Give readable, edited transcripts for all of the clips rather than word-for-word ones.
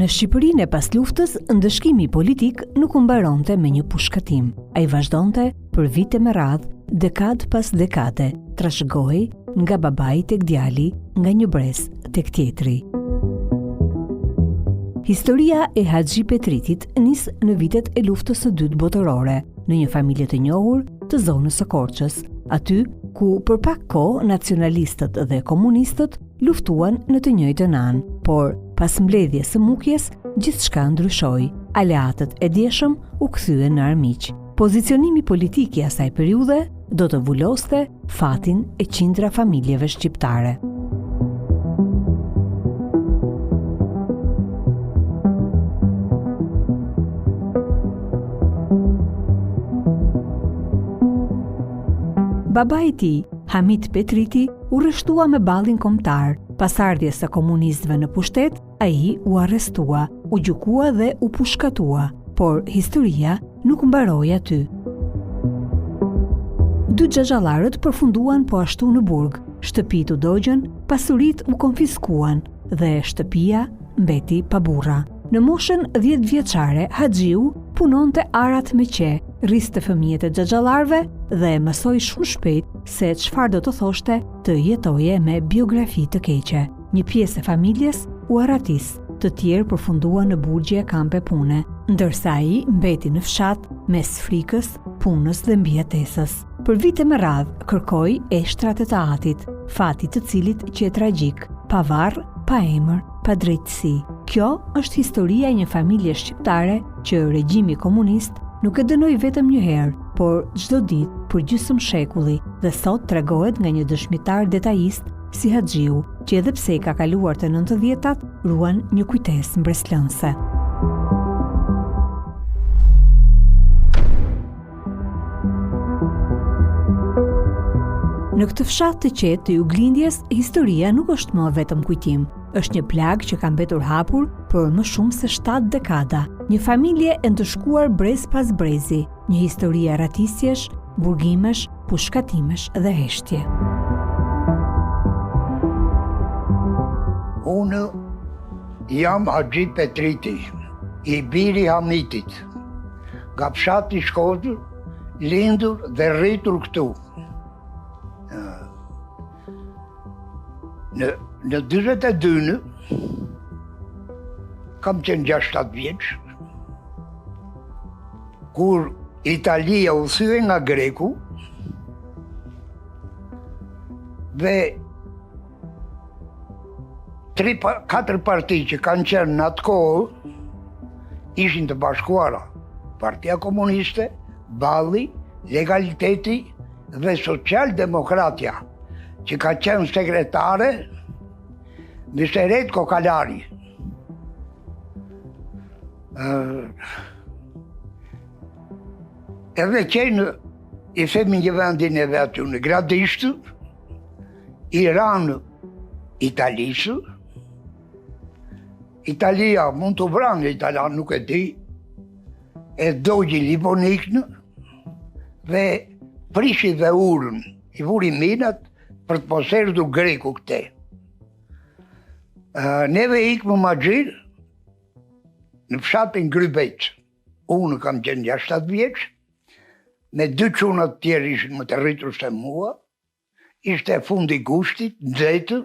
Shqipërinë e pas luftës, ndëshkimi politik nuk u mbaronte me një pushkatim. Ai vazhdonte për vite me radhë, dekadë pas dekade, trashëgohej nga babai tek djali, nga një brez tek tjetri. Historia e Haxhi Petritit nis në vitet e luftës së dytë botërore, në një familje të njohur të zonës së Korçës, aty ku për pak kohë nacionalistët dhe komunistët luftuan në të njëjtën anë, por pas mbledhjes së Mukjes, gjithçka ndryshoi. Aleatët e djeshëm u kthyen në armiq. Pozicionimi politik i asaj periudhe do të vuloste fatin e qindra familjeve shqiptare. Babai i tij, Hamit Petriti, u rreshtua me ballin kombëtar. Pas ardhjes së komunistëve në pushtet, ai u arrestua, u gjykua dhe u pushkatua, por historia nuk mbaroi aty. Dy xhaxhallarët përfunduan po ashtu në burg, shtëpitë u dogjën, pasuritë u konfiskuan dhe shtëpia mbeti pa burra. Në moshën 10 vjeçare, Haxhiu punonte arat me qe, rriste fëmijët e xhaxhallarëve dhe mësoi shumë shpejt se çfarë do të thoshte të jetoje me biografi të keqe. Një pjesë e familjes u arratis, të tjerë përfunduan në burgje kampe pune, ndërsa ai mbeti në fshat mes frikës, punës dhe mbijetesës. Për vite me radhë kërkoi eshtrat e të atit, fati të cilit që e tragjik, pa varr, pa emër, pa drejtësi. Kjo është historia e një familje shqiptare që regjimi komunist nuk e dënoi vetëm një herë, por çdo ditë për gjysmë shekulli dhe sot tregohet nga një dëshmitar detajist si Haxhiu, që edhe pse i ka kaluar të 90-tat, ruan një kujtesë mbreslënse. Në këtë fshat të qetë të Juglindjes, historia nuk është më vetëm kujtim. Është një plag që ka mbetur hapur për më shumë se 7 dekada. Një familje e ndëshkuar brez pas brezi, një histori e ratisjesh, burgimesh, pushkatimesh dhe heshtje. Unë jam Haxhi Petriti, i biri Hamitit, nga fshati Shkodër, lindur dhe rritur këtu. Në 42 kam qenë 6-7 vjeç, kur Italia u thye nga Greku dhe 3-4 parti që kanë qenë në atë kohë ishin të bashkuara. Partia Komuniste, Balli, Legaliteti dhe Social-Demokratja, që ka qenë sekretare në Seret Kokalari. Edhe qenë i themi një vendin edhe aty në Gradishtë, Iran, Italisë. Italia mund të vranë, Italian nuk e di, e dogji Livonikën dhe prishi dhe urën, i vuri minat për të poserdhur Greku këte. Neve ikmë Maxhir në fshatin Grybec. Unë kam qenë 6-7 vjeç, me 2 çuna të tjerë ishin më të rritur se mua, ishte fundi gushtit, nxehtë.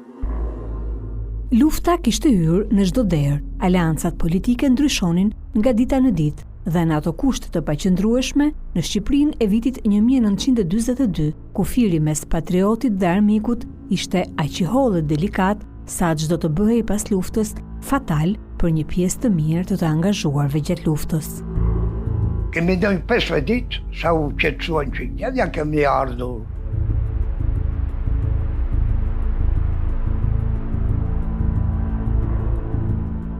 Lufta kishte hyrë në çdo derë, aleancat politike ndryshonin nga dita në ditë, dhe në ato kushte të paqëndrueshme në Shqipërinë e vitit 1942, ku firi mes patriotit dhe armikut ishte aq i hollë delikat sa çdo të bëhej pas luftës fatal për një pjesë të mirë të angazhuarve gjatë luftës. Kemi ndonjë 5 ditë sa u qetësuan çik, ja kemi ardhur.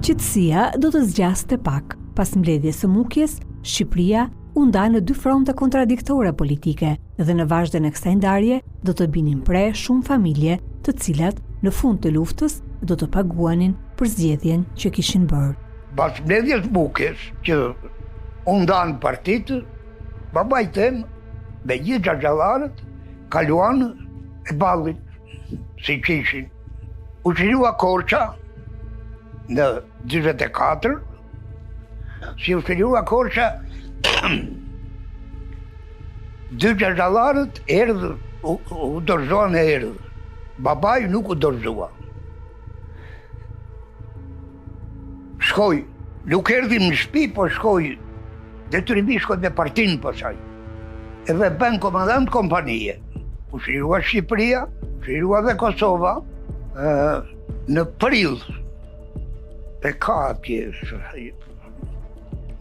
Qetësia do të zgjaste pak. Pas mbledhjes së Mukjes, Shqipëria u nda në 2 fronte kontradiktore politike dhe në vazhdim e kësaj ndarje do të binin pre shumë familje, të cilat në fund të luftës do të paguanin për zgjedhjen që kishin bërë. Pas mbledhjes Mukjes, që u ndan partitë, babai tem me gjithë xhaxhallarët kaluan e Ballit, si që ishin. U qirua Korça në 24, si u shkelua Korça, 2 xhallarët erdhën, u dorëzuan e erdhën. Babai nuk u dorëzua. Shkoj, nuk erdhi në shtëpi, po shkoj, detyrimisht shkoj me partinë pasaj. Edhe bën komandant kompanije. U shirua Shqipëria, u shirua dhe Kosova, në prill. E ka atje.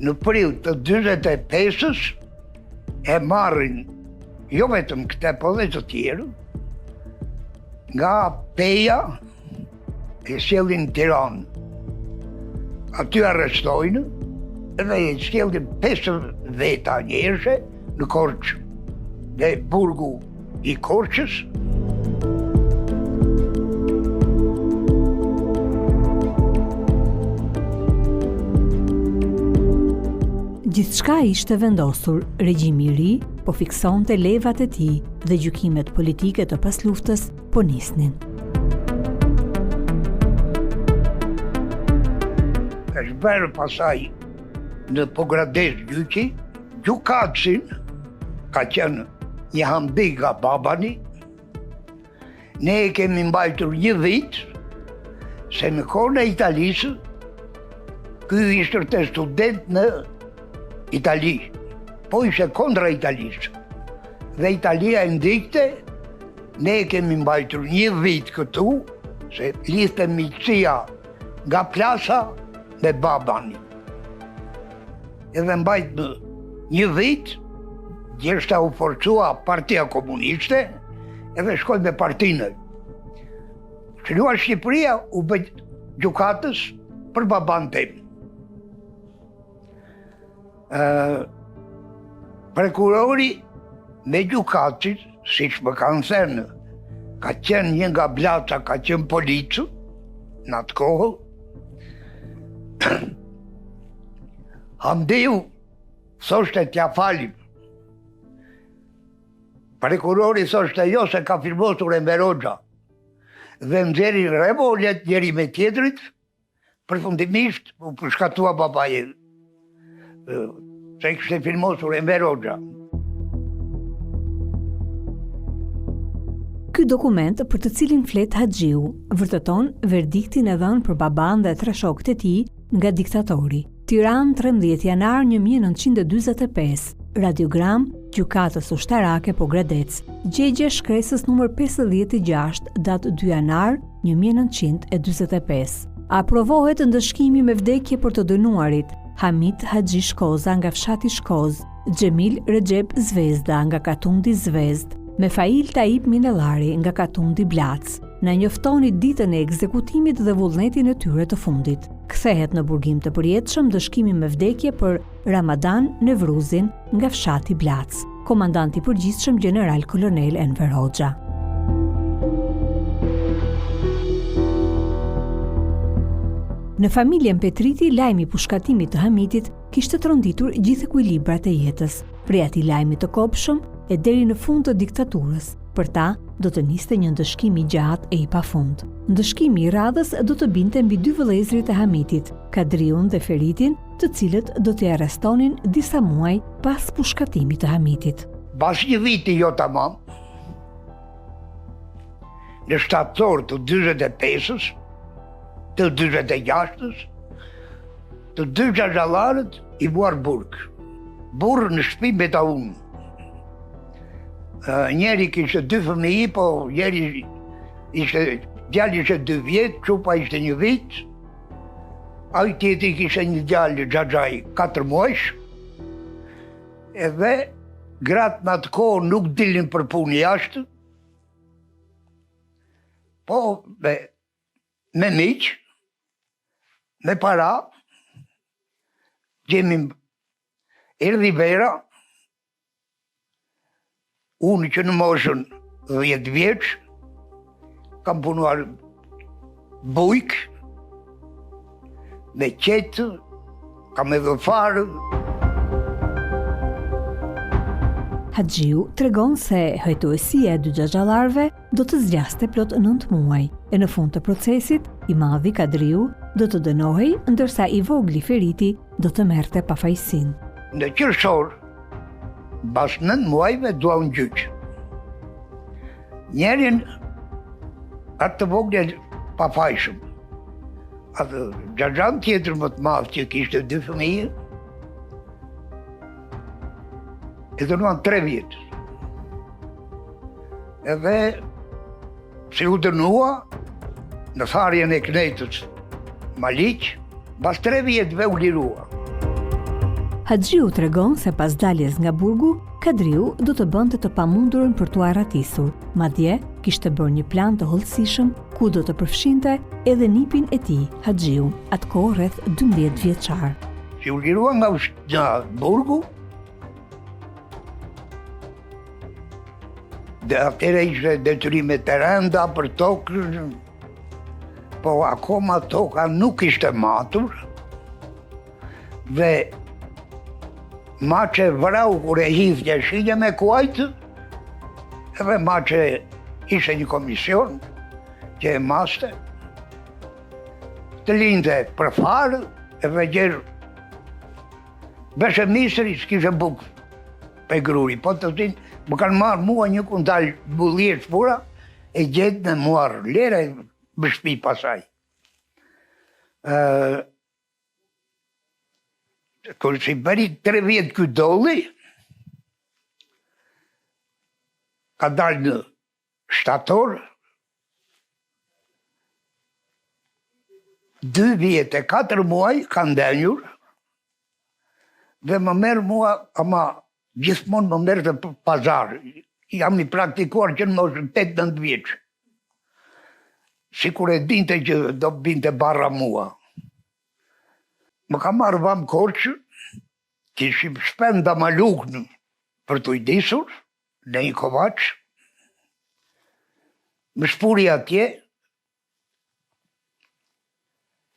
Në prill të 45-s e marrin, jo vetëm këte, po dhe të tjerë, nga Peja e sjellin në Tiranë. Aty arrestojnë edhe e sjellin 50 njerëzve në Korçë, dhe burgu i Korçës. Gjithçka ishte vendosur, regjimi i ri po fiksonte levat e tij dhe gjykimet politike të pasluftës po nisnin. Është bërë pasaj në Pogrades gjyqi, gjykatësin ka qenë një Hamdi nga Babani. Ne e kemi mbajtur 1 vit, se në kohën e Italisë, ky ishte student në Itali, po ishte kontra Italisë. Dhe Italia e ndikte, ne e kemi mbajtur 1 vit këtu, se lidhte miqësia nga plasa me Babani. Edhe mbajt në 1 vit, gjeshta u forcua Partia Komuniste, edhe shkoj me partinë. Shkelua Shqipëria u bë gjykatës për baban tim. Prokurori me gjykatës, siç më kanë thënë, ka qenë një nga Blaca, ka qenë policë në atë kohë. Hamdiu thoshte t'ja falim. Prokurori thoshte jo, se ka firmosur Enver Hoxha. Dhe nxjerrin revollet njëri me tjetrit, përfundimisht u përshkatua babai. Se kishte firmosur Enver Hoxha. Ky dokument për të cilin flet Haxhiu vërteton verdiktin e dhënë për baban dhe 3 shokët e tij nga diktatori. Tiranë 13 janar 1945, radiogram Gjykatës Ushtarake Pogradec, gjegje shkresës numër 56, datë 2 janar 1945. Aprovohet ndëshkimi me vdekje për të dënuarit Hamit Haxhi Shkoza nga fshati Shkoz, Xhemil Recep Zvezda nga Katundi Zvezd, me Fail Taib Minellari nga Katundi Blac. Na njoftoni ditën e ekzekutimit dhe vullnetin e tyre të fundit. Kthehet në burgim të përjetshëm dëshkimi me vdekje për Ramadan Nevruzin nga fshati Blac. Komandanti i përgjithshëm General Kolonel Enver Hoxha. Në familjen Petriti, lajmi i pushkatimit të Hamitit kishte tronditur gjithë ekuilibrat e jetës, prej atij lajmi të kopshëm e deri në fund të diktaturës. Për ta, do të niste një ndëshkim i gjatë e i pafund. Ndëshkimi i radhës do të binte mbi 2 vëllezërit e Hamitit, Kadriun dhe Feritin, të cilët do t'i arrestonin disa muaj pas pushkatimit të Hamitit. Pas 1 viti jo tamam, në shtator të 45-s, të 46-s, të 2 xhallarët i buar burg. Burr në shtëpi me ta unë. Njeri kishte 2 fëmijë, po njeri djali ishte 2 vjet, çupa ishte 1 vit. Ai tjetri kishte një djalë xhaxhaj 4 muajsh. Edhe gratë në atë kohë nuk dilin për punë jashtë. Po me miq, me para, erdhi vera. Unë që në moshën 10 vjeç, kam punuar bujk, me qetë, kam edhe farë. Haxhiu tregon se hojtuesia e 2 xhallarëve do të zgjaste plot 9 muaj, e në fund të procesit, i madhi Kadriu do të dënohej, ndërsa i vogli Feriti do të merrte pafajësinë. Në qershor, pas 9 muajve dua unë gjyq. Njerin atë të vogël pafajshëm. Atë xhaxhan tjetër më të madh që kishte 2 fëmijë, e dënuan 3 vjet. Edhe si u dënua në tharjen e Knetës Maliq, pas 3 vjetëve u lirua. Haxhiu tregon se pas daljes nga burgu, Kadriu do të bënte të pamundurën për t'u arratisur, madje kishte bërë një plan të hollësishëm ku do të përfshinte edhe nipin e tij, Haxhiu, atkohë rreth 12 vjeçar. Si u lirua nga burgu, dhe atëre ishte detyrime të rënda për tokë, po akoma toka nuk ishte matur, dhe ma që vrau kur e hidhje shilje me kuajtë, edhe ma që ishe një komision që e maste, të linte për farë, edhe gjerë beshe misëri s'kishe bukë pe gruri, po të tin, më kanë marrë mua një kundal bullie shpura, e gjetë në muarë lere më shpi pasaj. Kër si bëri 3 vjetë këtë dolli, ka dalë në shtator, 2 vjetë e 4 muaj ka ndenjur, dhe më merë mua, ama gjithmonë më merë të pazar. Jam i praktikuar që në moshën 8-9 vjeqë. Si kur e dinte që do binte barra mua. Më ka marrë vam Korçë, kishim shpenda malukën për t'u disur, në një kovaç, më shpuri atje,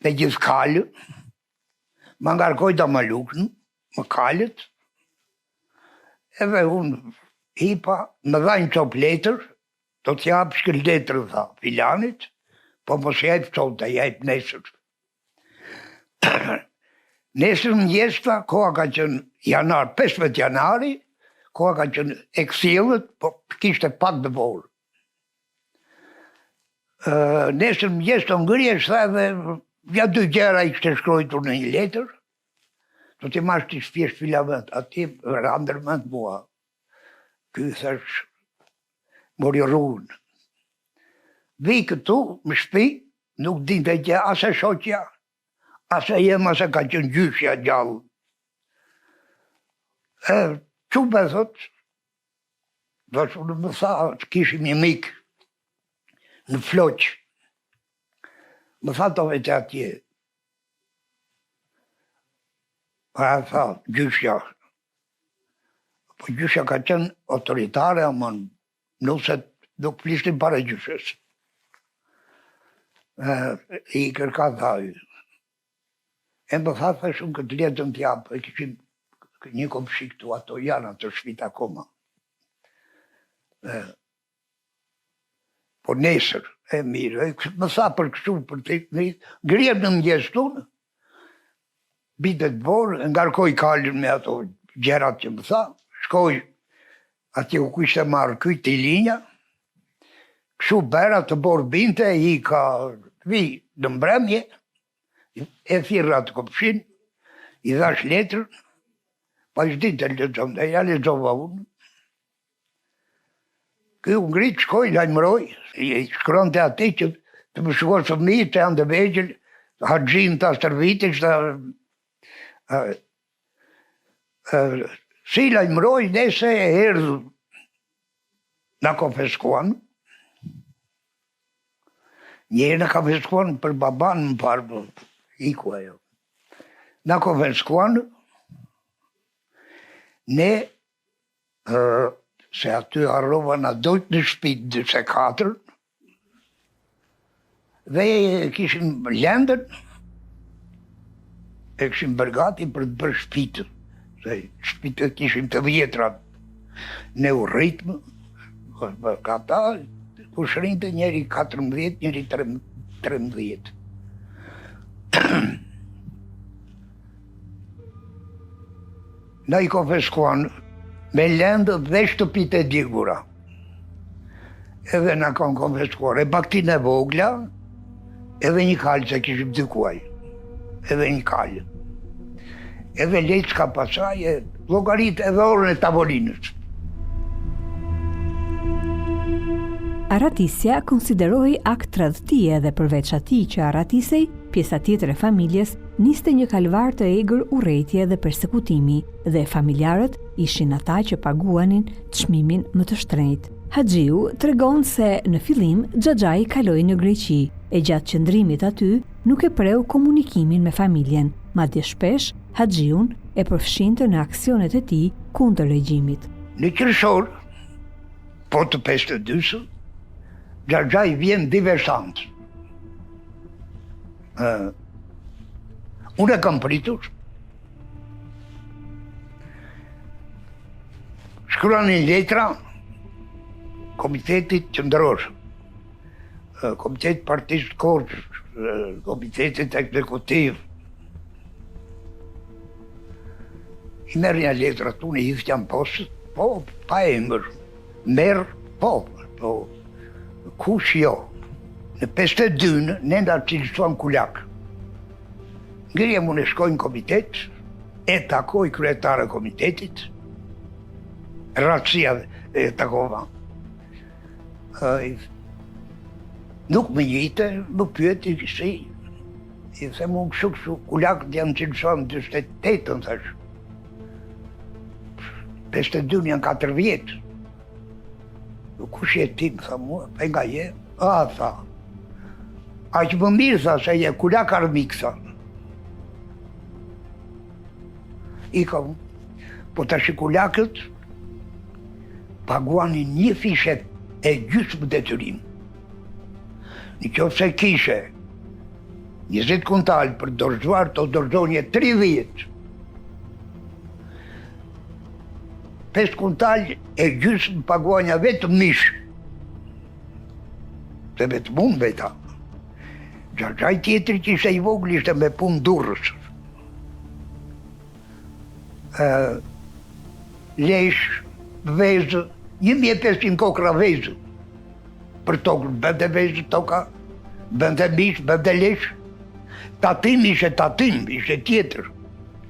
me gjithë kalë, më ngarkoj da malukën, më kalët, edhe unë hipa, më dhajnë qop letër, do t'jap shkëll letër, tha, filanit, po mos jep qop të jep nesër. Nesër më njesta, koha ka qënë janar, 15 janari, koha ka qënë e kësillët, po kishte pak të volë. Nesër më njesta më ngërje, shta edhe vja 2 gjera i kështë shkrojtur në një letër, do t'i mash t'i shpjesh filament, ati randërmend mua. Ky thash, mori rrunë. Vi këtu, më shpi, nuk dinte që ase shoqja, ase jem ase ka qenë gjyshja gjallë. Qupe thot, më tha, kishim një mik në Floq. Më tha të vetë atje. Pa e tha, gjyshja. Po gjyshja ka qenë autoritare, ama nuk flishtin pare gjyshës. I kërka thaj. E më tha shumë këtë letën t'japë, e kishim një komshi këtu, ato janë ato shpit akoma. Po nesër, e mirë, më tha për kështu, për të ngrijem në mëngjes tunë, bitet borë, ngarkoj kalën me ato gjerat që më tha, shkoj atje ku ishte marrë kuj t'i linja, kështu bera të borë binte, i ka vi në mbremje, e thirra të kopshin, i dhash letrën, pa ishtë ditë e lezëm, dhe ja lezova unë. Kjo u ngritë, shkoj, lajmëroj, i shkron të ati që të më shkoj fëmijë të janë të vegjel, Haxhin të astërvitit, si lajmëroj, nese e erdhë në konfiskuan. Njërë në konfiskuan për baban më parë, iku ajo. Në konfiskuan, ne, se aty arrova në dojtë në shpit 24, dhe kishim lendën, e kishim bërgati për të bërë shpitë, se shpitët kishim të vjetrat, ne u rritmë, ka ta, ku shrinte njeri 14, njeri 13. Na I konfiskuan me lendë dhe shtëpit e digura. Edhe na kanë konfiskuar e baktin e vogla, edhe një kalë që kishim dykuaj. Edhe një kalë. Edhe lejtë s'ka pasaj e llogarit edhe orën e tavolinës. Aratisja konsiderohej akt tradhtie dhe përveç atij që aratisej, pjesa tjetër e familjes niste një kalvar të egër urrëtie dhe persekutimi dhe familjarët ishin ata që paguanin çmimin më të shtrenjtë. Haxhiu tregon se në fillim Xhaxhai kaloi në Greqi e gjatë qëndrimit aty nuk e preu komunikimin me familjen, madje shpesh Haxhiun e përfshinte në aksionet e tij kundër regjimit. Në qershor, po të 52-së, Xhaxhai vjen diversant. Unë e kam pritur. Shkruanin letra Komitetit Qendror, Komitetit Partisë të Korçës, Komitetit Ekzekutiv. I merrja letrat, unë I hithja në postë, po, pa emër. Merr, po, kush jo. Në 52-në, ne nda cilësuan kulak. Ngrirja mu në shkoj në komitet, e takoj kryetare komitetit, ratësia e takova. Nuk më njite, më pyeti si. I the mu kështu, kulak janë cilësuan 28-ën, thash. 52 janë 4 vjetë. Kush je ti, tha mua, pe nga je? Tha. Aq më mirë, tha, se je kulak armik, tha. I kam, po tash kulakët paguanin një fishe e gjysmë detyrim. Në qoftë se kishe 20 kuntal për dorëzuar, të dorëzonje 30. 5 kuntal e gjysmë paguanja vetëm mish. Se vetëm unë veta. Xhaxhai tjetri që ishte I vogël ishte me punë durrës. Lesh, vezë, 1500 kokra vezë. Për tokën, bënde vezë toka, bënde mish, bënde lesh. Tatim ishe tjetër.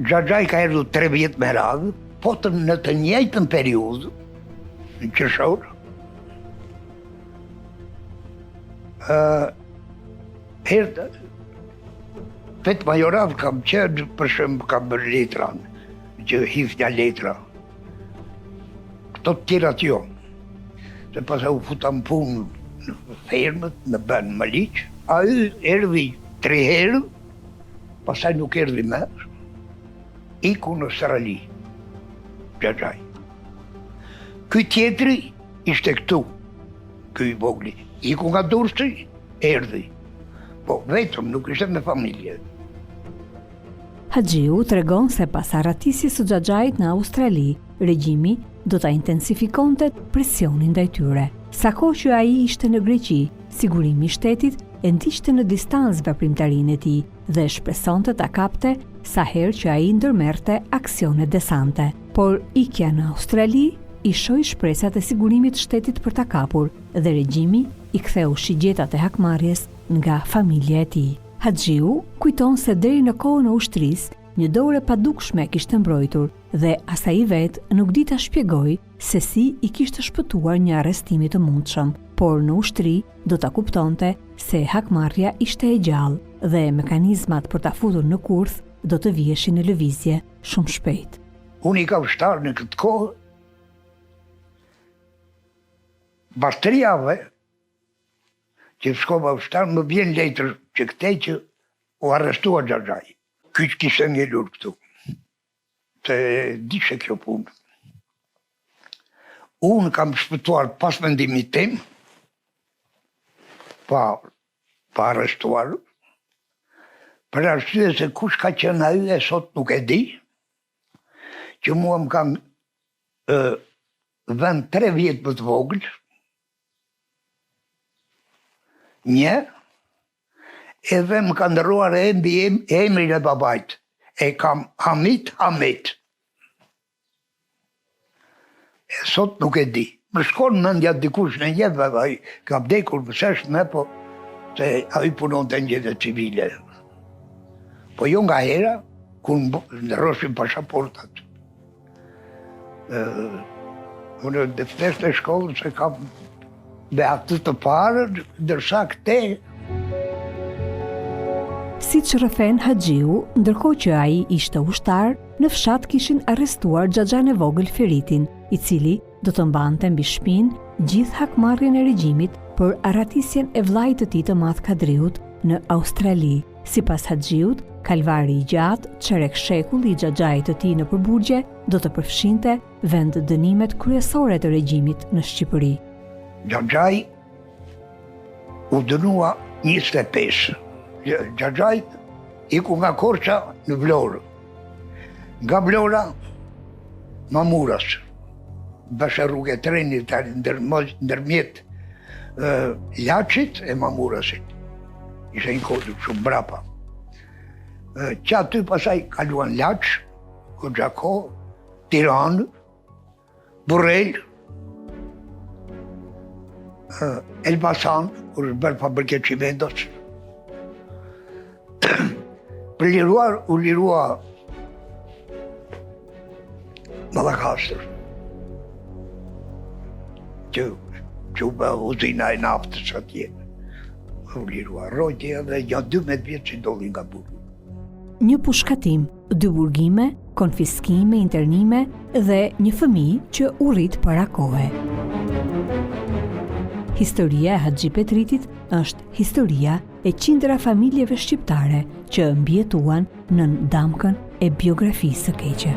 Xhaxhai ka erdhur 3 vjet me radhë, po në të njëjtën periudhë, në qershor, vetë majorat kam qenë, për shemb kam bërë letra, që hithja letra. Këto të tjerat jo. Se pasaj u futam punë në fermët, në Ben Maliq, a I erdhi 3 herë, pasaj nuk erdhi më, iku në Australi. Xhaxhai. Ky tjetri ishte këtu, ky I vogli. Iku nga Durrësi, erdhi. Po vetëm nuk ishte me familje. Haxhiu tregon se pas aratisjes së Xhaxhait në Australi, regjimi do ta intensifikonte presionin ndaj tyre. Sa kohë që ai ishte në Greqi, sigurimi I shtetit e ndiqte në distancë veprimtarinë e tij dhe shpresonte ta kapte sa herë që ai ndërmerrte aksione desante. Por ikja në Australi I shoi shpresat e sigurimit të shtetit për ta kapur dhe regjimi I ktheu shigjetat e hakmarrjes nga familja e tij. Haxhiu kujton se deri në kohën e ushtrisë, një dorë e padukshme kishte mbrojtur dhe as ai vet nuk di ta shpjegoj se si I kishte shpëtuar një arrestimi të mundshëm, por në ushtri do ta kuptonte se hakmarrja ishte e gjallë dhe mekanizmat për ta futur në kurth do të viheshin në lëvizje shumë shpejt. Unë I ka vështar në këtë kohë, pas 3 javë, që shkova vështar, më vjen letër që këtej që u arrestua Xhaxhai. Ky që kishte ngelur këtu. Se dishe kjo punë. Unë kam shpëtuar pas mendimit tim, pa arrestuar, për arsye se kush ka qenë ai e sot nuk e di, që mua më kanë vend 3 vjet më të vogël, një, edhe më ka ndërruar emrin e babait. E kam Hamit. E sot nuk e di. Më shkon mendja dikush në jetë, ai ka vdekur pësesh me, po se ai punon të njëve civile. Po jo nga hera, ku ndërroshim pasaportat. Unë dhe flesh të shkollë se kam dhe atë të parë, dërsa këte. Si që rëfen Haxhiu, ndërkohë që ai ishte ushtar, në fshat kishin arrestuar Xhaxhan e vogël Feritin, i cili do të mbante mbi shpinë gjithë hakmarrjen e regjimit për arratisjen e vllait të tij të madh Kadriut në Australi. Sipas Haxhiut, kalvari i gjatë, çerek shekulli i xhaxhait të tij në përburgje, do të përfshinte vend dënimet kryesore të regjimit në Shqipëri. Xhaxhai u dënua 25. Xhaxhai iku nga Korça në Vlorë. Nga Vlora, Mamuras. Bashkë rrugë trenit ndërmjet Laçit e Mamurasit. Ishte një kodë shumë brapa. Që aty pasaj kaluan Laç, Koxhako, Tiranë, Burrel, Elbasan, kur është bërë fabrike qimendos. Për liruar, u lirua Mallakastër. Që u bë uzina e naftës atje. U lirua rrojtje dhe janë 12 vjetë që doli nga burgu. Një pushkatim, 2 burgime, konfiskime, internime dhe një fëmijë që u rrit para kohe. Historia e Haxhi Petritit është historia e qindra familjeve shqiptare që mbijetuan nën damkën e biografisë së keqe.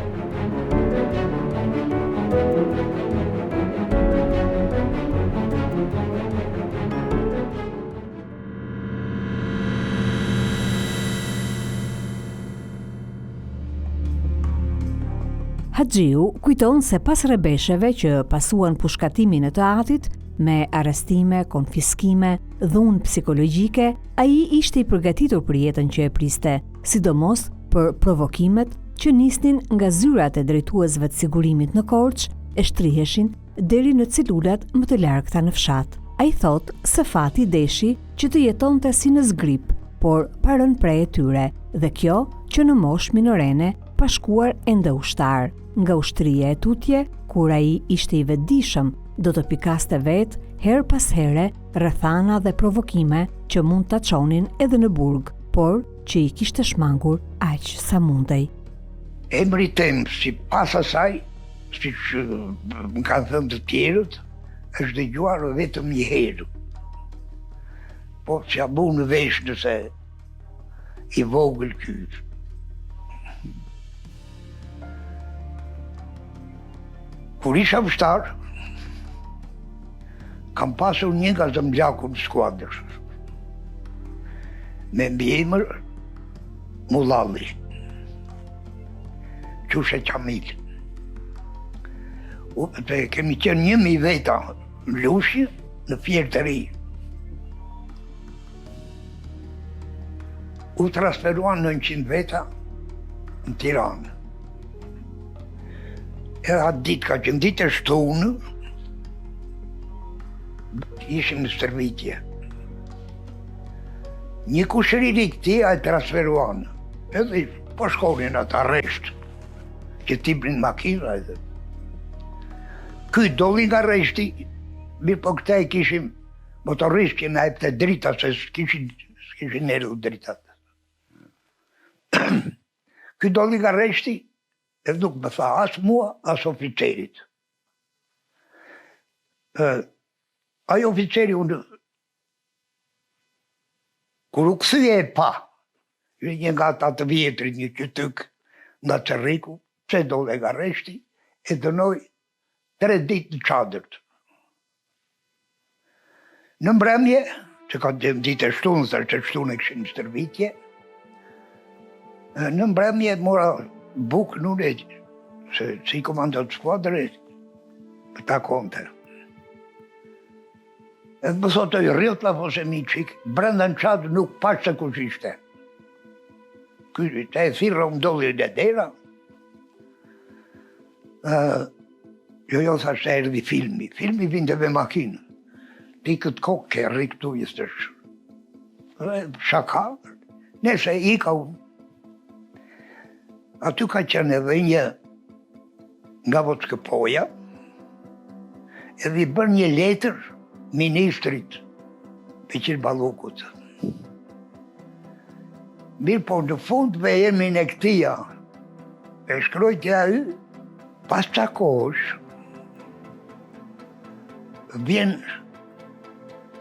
Haxhiu kujton se pas rrebesheve që pasuan pushkatimin e të Atit, me arrestime, konfiskime, dhunë psikologjike, ai ishte i përgatitur për jetën që e priste, sidomos për provokimet që nisnin nga zyrat e drejtuesve të sigurimit në Korçë e shtriheshin deri në celulat më të largëta në fshat. Ai thot se fati deshi që të jetonte si në zgrip, por pa rënë prej e tyre, dhe kjo që në moshë minorene pa shkuar ende ushtar. Nga ushtria e tutje, kur ai ishte i vetëdijshëm, do të pikaste vetë her pas here rrethana dhe provokime që mund ta çonin edhe në burg, por që i kishte shmangur aq sa mundej. Emri tem si pas asaj, siç më kanë thënë të tjerët, është dëgjuar vetëm një herë. Po që a bu në vesh nëse i vogël kyç. Kur isha ushtar, kam pasur një nga zëmgjaku në skuadrës, me mbiemër Mullalli, qushe Qamil. Kemi qenë 1000 veta në Lushi, në Fjerë të Ri. U transferuan 900 veta në Tiranë. E atë ditë ka qenë ditë e shtunë, ishim në stërvitje. Një kushëri këti a e transferuan, edhe po shkonin atë arresht, që tipnin makina edhe. Ky doli nga arreshti, mirë po këta e kishim motorist që na jepte drita, se s'kishin erdhur dritat. Ky doli nga arreshti, e nuk më tha as mua, as oficerit. Ai oficeri unë, kur u kthye e pa, një nga ata të vjetrit, një qytyk nga Cerriku, pse dole nga arreshti, e dënoi 3 ditë në çadërt. Në mbrëmje, që ka ditë e shtunë, që shtunë e këshin në stërvitje, në mbrëmje mora bukë nune, se si komandant skuadrë, për ta konte. Edhe më thotoj rrjot la fose mi qik, brenda në qatë nuk pash se kush ishte. Ky te e thirra u ndodhi dhe dera. Jo thashtë erdi filmi. Filmi vinte me makinë. Ti këtë kokë ke rri këtu jestesh. Shaka. Nese i ka unë. Aty ka qenë edhe një nga Voçkëpoja, edhe i bën një letër ministrit Beqir Ballukut. Mirë po në fund me emrin e këtia, e shkrojtja ai, pas ca kohësh, vjen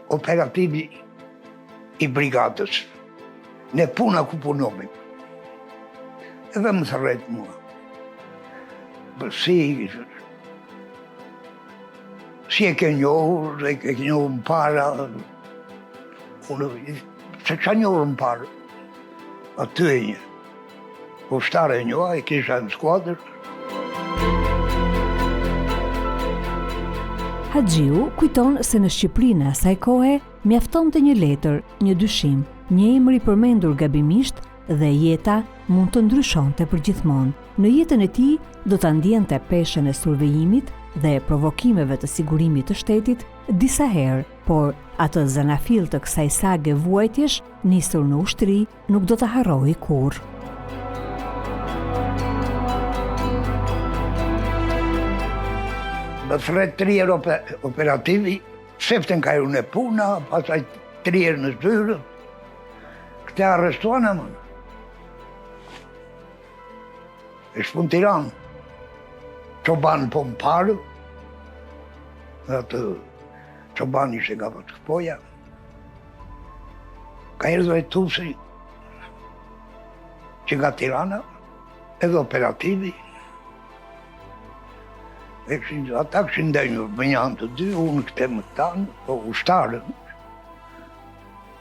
operativi i brigadës, në puna ku punomim. Edhe më thërret mua. Si e ke njohur, e ke njohur më para, se qa njohur më para, aty e një. Ushtare e njoha, e kisha në skuadrë. Haxhiu kujton se në Shqipërinë e asaj kohe mjaftonte një letër, një dyshim, një emër i përmendur gabimisht dhe jeta mund të ndryshonte përgjithmonë. Në jetën e tij do ta ndjente peshën e survejimit dhe provokimeve të sigurimit të shtetit disa herë, por atë zanafill të kësaj sage vuajtjesh nisur në ushtri nuk do ta harroi kurrë. Më thret 3 herë operativi, septen ka e puna, pasaj 3 herë në zyrë, këte arrestuana më. E shpun Tiranë, Çoban po më parë, atë Çoban ishte nga Voçkëpoja, ka erdhur Tusi, që nga Tirana, edhe operativi, ata këshin ndenjur me një anë të dy, unë këte më tanë, po ushtarën,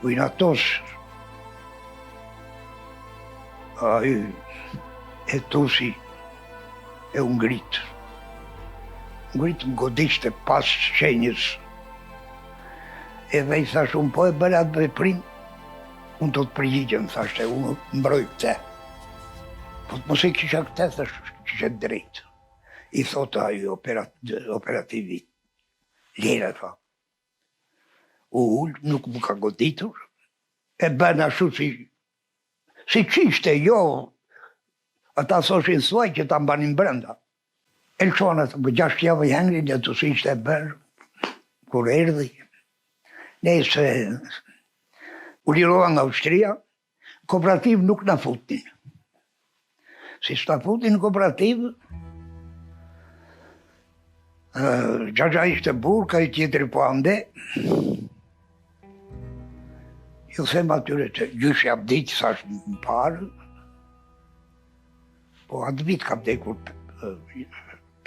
ujnatos, ai e Tusi e u ngritë. Ngritë më godishte pas shenjës. Edhe i thash, unë po e bëra atë veprim, unë do të përgjigjem, thashte, unë mbroj këte. Po të mos e kisha këte, thash, kisha drejtë. I thotë ajo operativi, lera, tha. Ullë, nuk më ka goditur, e bën ashtu si qishte, jo, ata thoshin thuaj që ta mbanin brenda. E lëshon atë, për 6 javë i hengri, një të si ishte e bërë, kur erdhi. Nese, u lirova nga ushtria, kooperativ nuk na futin. Si s'na futin në kooperativ, Xhaxha ishte burë, ka i tjetëri po ande. Ju them atyre që gjysh jam ditë, thash më parë. Po atë vit ka vdekur,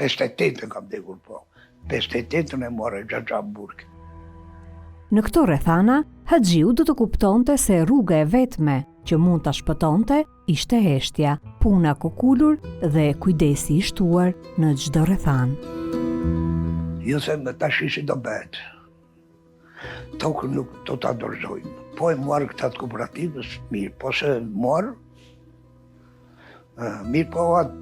58 ka vdekur, po. 58 e more Xhaxha burg. Në këto rrethana, Haxhiu do të kuptonte se rruga e vetme që mund ta shpëtonte ishte heshtja, puna kokulur dhe kujdesi i shtuar në çdo rrethanë. Ju them me tash si do bëhet. Tokën nuk do ta dorëzojmë. Po e marrë këta të kooperativës, mirë, po se marrë, mirë po atë,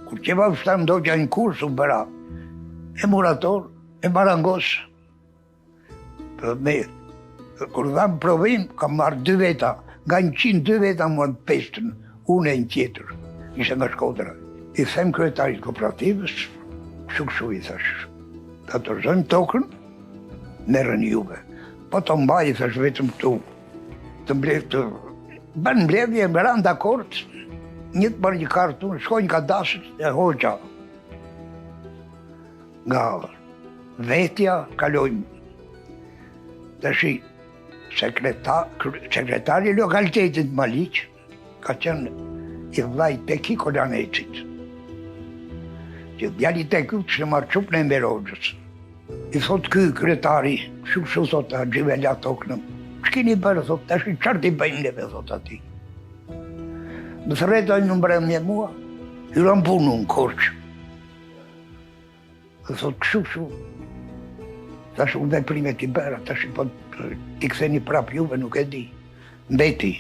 kur qeva fështam do që një kurs u bëra, e murator, e marangos. Kur dham provim, kam marrë 2 veta, nga 102 veta më në 5, unë e një tjetër, ishte nga Shkodra. I them kryetarit kooperativës, kështu i thash, ta dorëzojmë tokën, merren juve. Po të mbaj, thash vetëm këtu, të bën mbledhje, më ranë dakord, një të bërë një kartun, shkojnë ka dashët e hoxha. Nga vetja, kalojmë. Tashi, sekretari i lokalitetit Maliq, ka qenë i vllai Peki Kolanecit. Që djali Teku që në marrë qupën e Mberogjës. I thot ky kryetari, shumë thot Haxhiu tokën. Ç'keni bërë, thot, tash çfarë ti bëjmë neve, thot ati. Më thërretoj në mbrëmje mua, hyron punë në Korçë. Thot kështu. Tash unë dhe prime t'i bëra, tash po t'i ktheni prap juve nuk e di. Mbeti.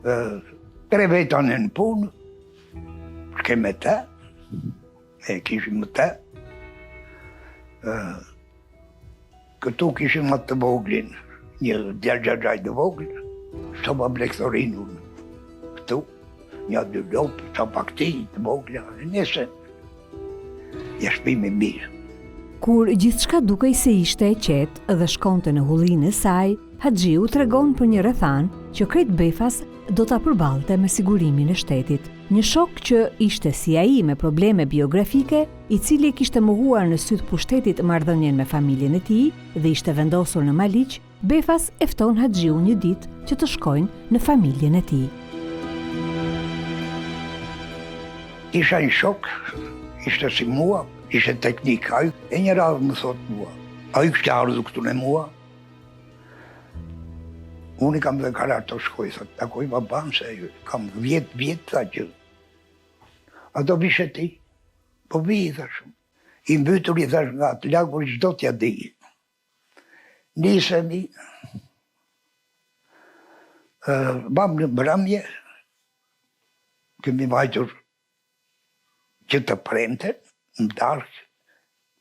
3 veta në punë, shke me te, e kishim me te. Këtu kishim atë të voglin, një djargjaj të voglin, shto pa blektorin unë këtu, një 2 lopë, shto pa këti të vogla, nëse jashpimi mirë. Kur gjithçka dukej se ishte e qetë dhe shkonte në hullinë e saj, Haxhiu tregon për një rrethan që krejt Befas do ta përballte me sigurimin e shtetit. Një shok që ishte si ai me probleme biografike, i cili e kishte mohuar në sytë pushtetit marrëdhënien me familjen e tij dhe ishte vendosur në Maliq, Befas e fton Haxhiu një ditë që të shkojnë në familjen e tij. Isha një shok, ishte si mua, ishte teknik, ai e një radhë më thot mua. Ai kështë ardhur këtu në mua. Unë i kam dhe karar të shkoj, thot, takoj baban se kam 10 vjetë, tha që. A do vishe ti? Po vi, thashëm. I mbytur i thash nga të lagur çdo t'ja di. Nisemi, bam në mbrëmje, kemi vajtur që të premte, në darkë,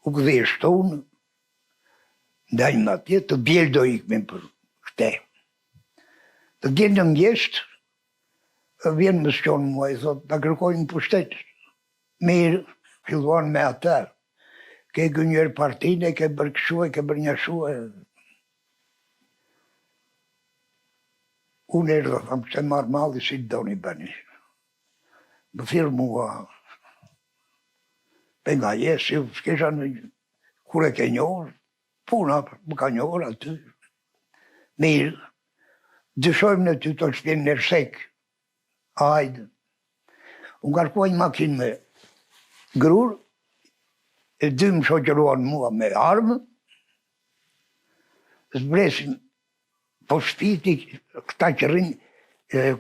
u këdhe shtonë, ndajmë atje, të bjell do ikme për këte. Të djenë në mjesht, vjen më shqonë mua, i thot, ta kërkojnë pushtet. Mirë, filluan me atër. Ke gënjër partine, ke bërkëshue, ke bërnjashue. Unë erdhë, thamë, se marë malli si të doni bëni. Më thirë mua, për nga jesë, s'kesha në kur e ke njohër, puna më ka njohër aty. Mirë, dyshojmë në ty të shpjenë në rëshek. Hajde. Unë karkuaj makinë me grur, e 2 më shoqëruan mua me armë, zbresin po shpiti, këta që rinë,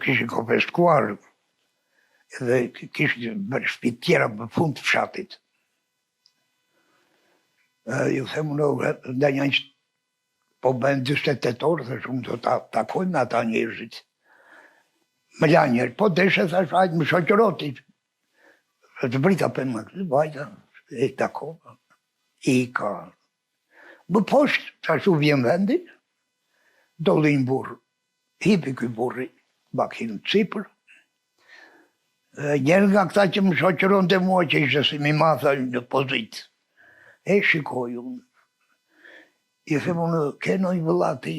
kishin konfiskuar, dhe kishin bërë shpit tjera për fund të fshatit. Ju themu në dhe një po bëjnë 28 orë, dhe shumë të takojnë ata njerëzit. Më la njerë, po deshe, thash, hajtë më shoqëroti. Të brita për më këtë, vajta, e takova, i ka. Më poshtë, thash u vjen vendi, doli një burë, hipi këj burri, bakinë të Cipër. Njerë nga këta që më shoqëron të mua që ishte si mi matha në pozitë. E shikoj unë. I themu në kenoj vëllati,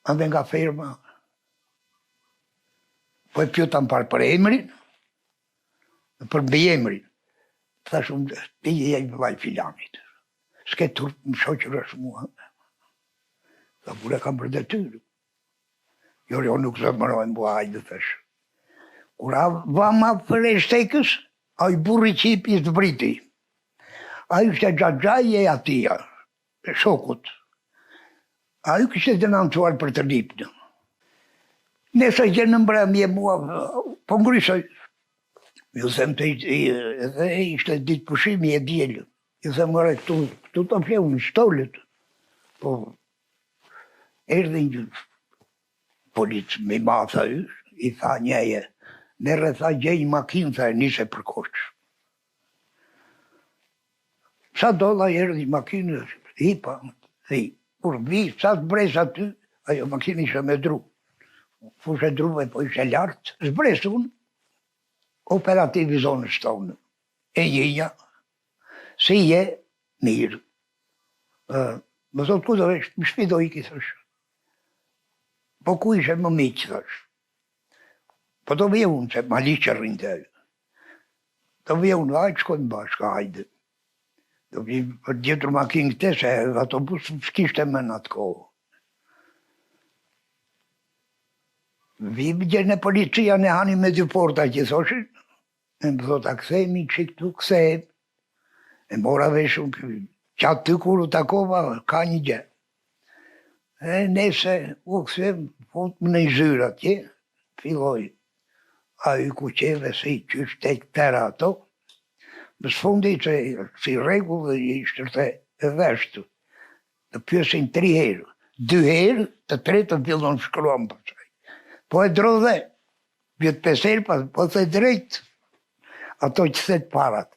ande nga firma, po e pjutam parë për emrin, për mbi emrin. Thash unë, ti e vëllaj filanit. S'ke turp më shoqërësh mua. Tha kur e kam për detyrë. Jo nuk zëmërojnë mua hajde, thash. Kur vama për e shtekës, a i burri qipi të briti. A i kështë gjagjaj e atia, shokut. A i kështë denancuar për të lipnë. Nesa që në mbrëmje mua, po ngrysoj. Ju them të edhe ishte ditë pushimi e djelë. Ju them ngare këtu të flehu në shtollet. Po, erdhe një policë me matha i tha njeje, në rretha gjej makinë, tha e nise për koqë. Sa dolla erdhi makinë, hipa, thi, kur vi, sa të bres aty, ajo makinë ishe me dru. Fushe druve, po ishe lartë, zbres unë, operativi zonës tonë, e njënja, si je, mirë. Më thot, ku do vesh, më shpi do iki, thësh. Po ku ishe më miqë, thësh. Po do vje unë, se ma liqë rrinë të e. Do vje unë, hajtë shkojnë bashka, hajde. Do vje për gjithër makinë këte, se autobus s'kishte më në atë kohë. Vim gjenë e policia në hani me 2 porta që thoshin, e më thot, a këthejmi që këtu, këthejmë. E mora veshun, qatë ty kur u takova, ka një gjë. E nese, u këthejmë, fut më në zyrë atje, filloj, a i ku qeve se i qysh tek tëra ato, Në sfundi që si rregull i ishte e veshtë. Të pyesin 3 herë. 2 herë, të tretën fillon shkruan pastaj. Po e drodhe, vjet 5 herë, po the drejt. Ato që thet parat.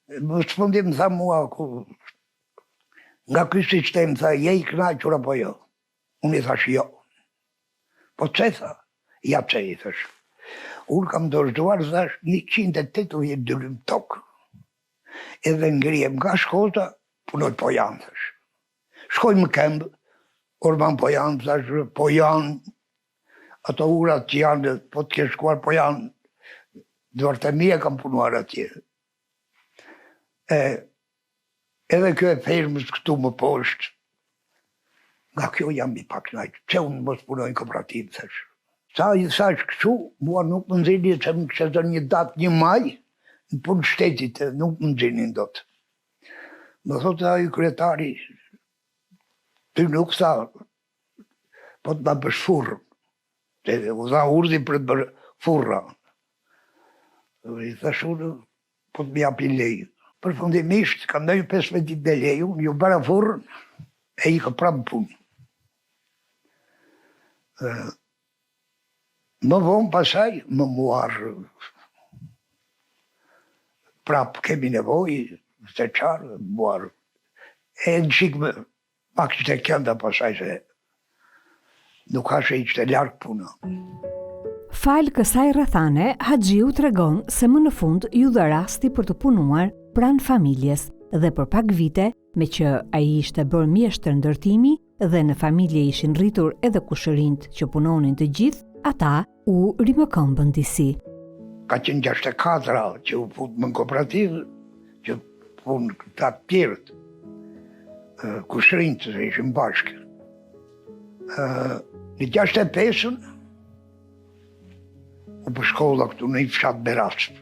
Më shfundim tha mua, nga ky sistem, tha, je i kënaqur apo jo? Unë i thash jo. Po çe tha? Ja çe i thash. Unë kam dorëzuar, thash, 182 lymë tokë. Edhe ngrihem nga Shkota, punoj po janë, thash. Shkojmë në këmbë, Orman po janë, thash, po janë, ato urat që janë, po të ke shkuar po janë, dëvart e mia kam punuar atje. Edhe kjo e fermës këtu më poshtë, nga kjo jam i paknajt, që unë mos punoj në kooperativë, thash. Sa i thash kështu, mua nuk më nxini që më kështë dhënë një datë 1 maj, në punë shtetit, nuk më nxinin dot. Më thotë ai kryetari, ty nuk tha, po të ma bësh furrë. U dha urdhë për të bërë furra. I thash unë, po të më japin lejë. Përfundimisht, kam dhënë 15 ditë me leju, ju bëra furrën, e i ka prapë punë. Më vonë pasaj, më muarë, prapë kemi nevojë, se qarë, muarë. E në qikë pak që të kenda pasaj se nuk ashe i që të larkë puna. Falë kësaj rrethane, Haxhiu tregon se më në fund ju dha rasti për të punuar pranë familjes dhe për pak vite, me që ai ishte bërë mjeshtër ndërtimi dhe në familje ishin rritur edhe kushërinjt që punonin të gjithë, ata u rimëkëmbën disi. Ka qenë 64 që u futë më në kooperativë, që punë këta tjerët, kushërinjt që ishin bashkë. Në 65-ën, u për shkolla këtu në i fshat Berasp.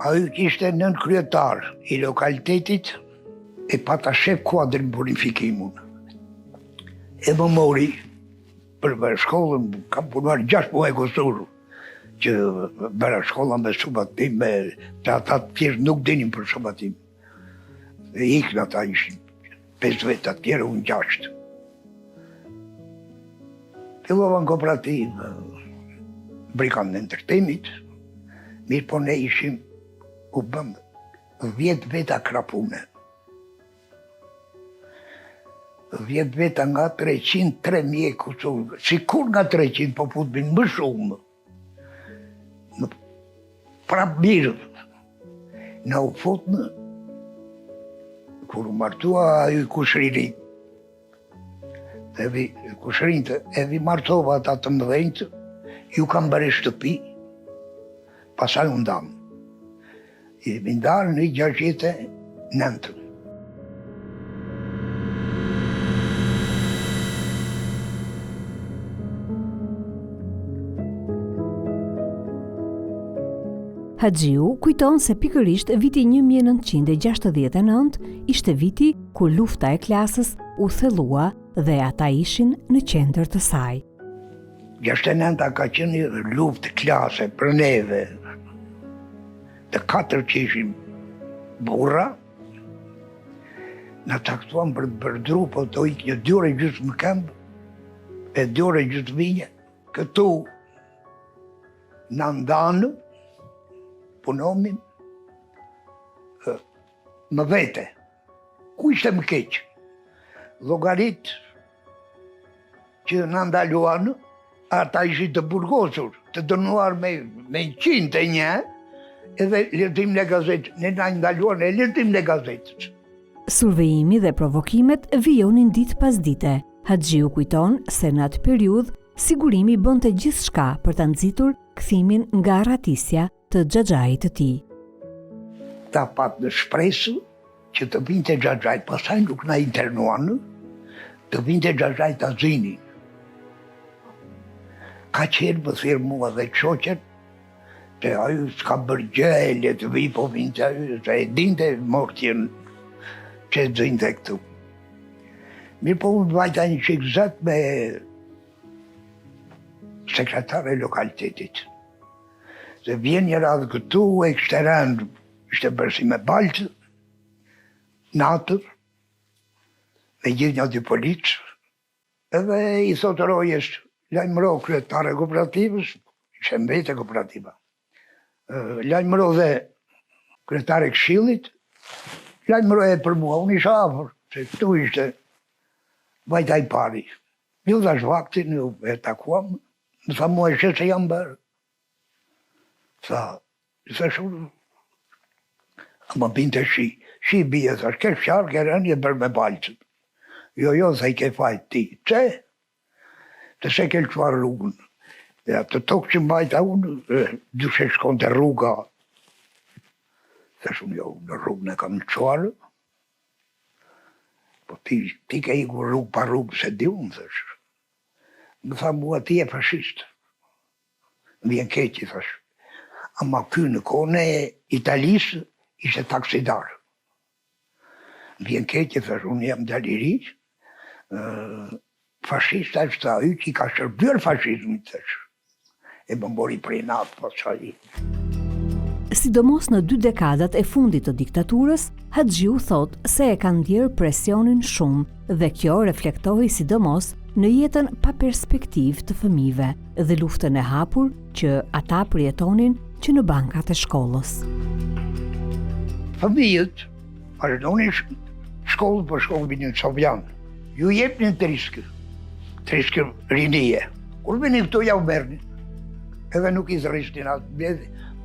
Ai ishte nën kryetar i lokalitetit e pata shef kuadrin bonifikimun. E më mori për shkollën, kam punuar 6 muaj kusur, që bëra shkollën me subatim, të ata të tjerë nuk dinin për subatim. E ikën ata ishin 5 vetë, atë tjerë unë 6. Fillova në kooperativë, brikan në ndërtimit, mirë po ne ishim, u bëm 10 veta krapune. 10 veta nga 300, 3.000 kusur, sikur nga 300, po futbin më shumë. Prap mirë, në u futnë, kur u martua i kushërini, evi kushërinjtë, evi martova ata të mëdhenjtë, ju kam bërë shtëpi, pasaj u ndamë. I mi ndarë në 69. Haxhiu kujton se pikërisht viti 1969 ishte viti kur lufta e klasës u thellua dhe ata ishin në qendër të saj. 69 ka qenë luftë klase për neve, të 4 që ishim burra, në taktuan për të bërdru, po të ikë një 2 orë gjysmë në këmbë, e 2 orë gjysmë vinje, këtu në ndanë, punomin, më vete. Ku ishte më keqë? Llogarit që në ndaluan, ata ishin të burgosur, të dënuar me 101, edhe lirtim në gazetë, ne na ndaluan e lirtim në gazetës. Survejimi dhe provokimet vijonin ditë pas dite. Haxhiu kujton se në atë periudhë sigurimi bënte gjithçka për ta nxitur kthimin nga arratisja të xhaxhait të tij. Ta pat në shpresë që të vinte xhaxhait, pastaj nuk na internuan, të vinte xhaxhait ta zinin. Ka qenë më thirë mua dhe qoqet, që ajo s'ka bërë gjë, le të vi po vinte ajo, se e dinte mortjen që e zinte këtu. Mirë po unë vajta një qikë zëtë me sekretare lokalitetit. Se vjen një radhë këtu e kështë rëndë ishte bërë si me baltë, natër, me gjithë një dy policë, edhe i thotë Rojes, lajmëro kryetare kooperativës, ishe mbete kooperativa. Lajmëro dhe kryetare këshillit, lajmëro e për mua, unë isha afër, se këtu ishte vajta i pari. Ju dhash vaktin, ju e takuam, më tha mua e që se jam bërë. Tha shumë, a më binte shi bje, thash, ke fjarë, ke rënje bërë me balqët. Jo, tha i ke fajt ti. Që? Të se ke lëquar rrugën. Dhe atë tokë që mbajta unë, dyshe shkon të rruga. Thash unë, jo, në rrugën e kam lëquarë. Po ti ke iku rrugë pa rrugë, se di unë, thash. Më tha mua, ti e fashist. Më vjen keqi, thash. Ama ky në kohën e Italisë ishte taksidar. Më vjen keqi, thash, unë jam daliri, fashista është ta y që i ka shërbyer fashizmit, thash. E më mori prej natë, po qaj. Sidomos në 2 dekadat e fundit të diktaturës, Haxhiu thot se e ka ndjerë presionin shumë dhe kjo reflektohej sidomos në jetën pa perspektivë të fëmijëve dhe luftën e hapur që ata përjetonin që në bankat e shkollës. Fëmijët, vazhdonin shkollë për shkollë vinin Sovjan. Ju jepnin triskë rinije. Kur vinin këto ja u merrnin. Edhe nuk i zërishtin atë,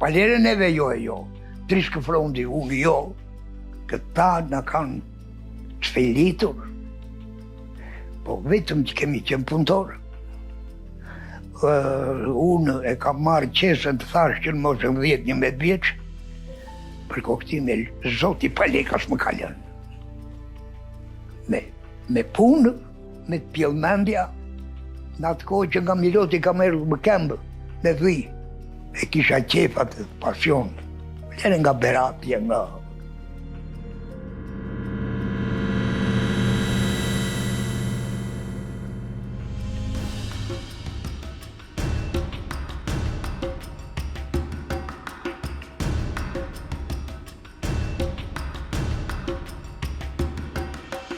palere neve jo. Triskë frondi, unë jo. Këta në kanë të fejlitur. Po vetëm që kemi qenë punëtorë. Unë e kam marrë qesën të thash që në mosën 10-11 vjeç, për koktin e zoti palekas më kalën. Me punë, me të pjellmendja, në atë kohë që nga Miloti ka merë më këmbë, me dhi, e kisha qefat të pasion, lene nga Beratja, nga...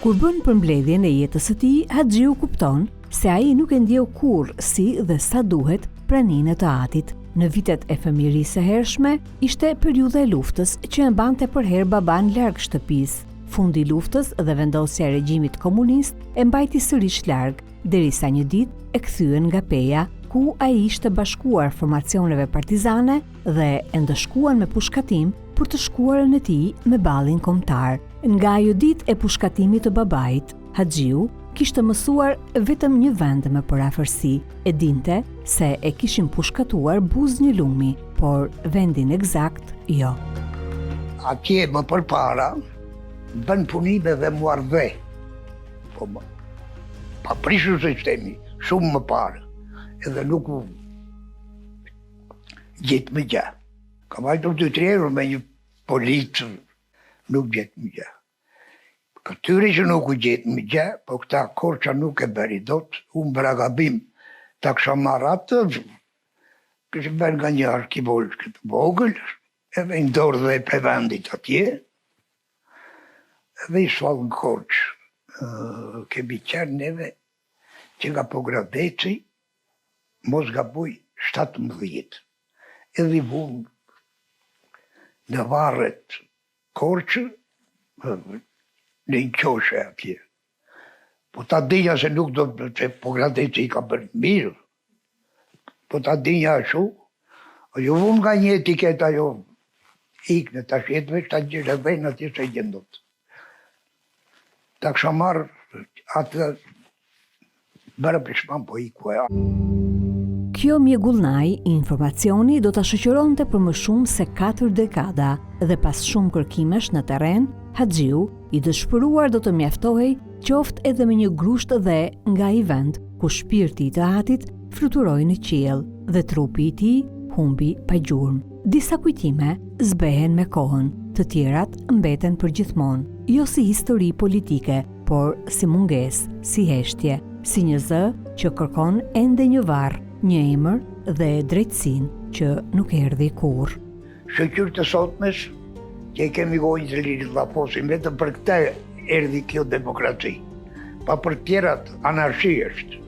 Kur bën përmbledhjen e jetës së tij, Haxhiu kupton se ai nuk e ndjeu kurrë si dhe sa duhet praninë të atit. Në vitet e fëmijërisë së hershme, ishte periudha e luftës që e mbante për herë baban larg shtëpisë. Fundi i luftës dhe vendosja e regjimit komunist e mbajti sërish larg, derisa një ditë e kthyen nga Peja, ku ai ishte bashkuar formacioneve partizane dhe e ndëshkuan me pushkatim për të shkuarën e tij me ballin kombëtar. Nga ajo ditë e pushkatimit të babait, Haxhiu kishte mësuar vetëm një vend më përafërsi. E dinte se e kishin pushkatuar Buzë një lumi, por vendin eksakt jo. Atje më përpara, bën punime dhe muardhe. Po pa prishur sistemi, shumë më parë. Edhe nuk u gjetë më gjë. Ka vajtur 2-3 herë me një policë, nuk gjetë më gjë. Këtyre që nuk u gjetë më gjë, po këta Korça nuk e bëri dot, unë bëra gabim, ta kisha marrë atë, kështë bërë nga një arkivol këtë vogël, edhe i ndorë dhe për vendit atje, edhe i shfallë në Korçë. Kemi qenë neve që nga Pogradeci, mos gabuj 17. Edhe i vunë në varret Korçë, në një qoshe atje. Po ta dinja se nuk do të Pogradeci i ka bërë mirë. Po ta dinja shu, jo vunë nga një etiketa jo ikë në ta shetëve, shta gjire vejnë atje se gjendot. Ta kësha marrë atë bërë pishman po iku e. Kjo mjegullnaj informacioni do të shoqëronte për më shumë se 4 dekada dhe pas shumë kërkimesh në terren, Haxhiu i dëshpëruar do të mjaftohej qoftë edhe me një grusht dhe nga i vend ku shpirti i të atit fluturoi në qiell dhe trupi i tij humbi pa gjurmë. Disa kujtime zbehen me kohën, të tjerat mbeten për gjithmonë, jo si histori politike, por si mungesë, si heshtje, si një zë që kërkon ende një varr, një emër dhe drejtësinë që nuk erdhi kurrë. Shoqyrë të sotmes që i kemi gojnë të lirit vaposin, vetëm për këta erdi kjo demokraci. Pa për tjerat anarshi është.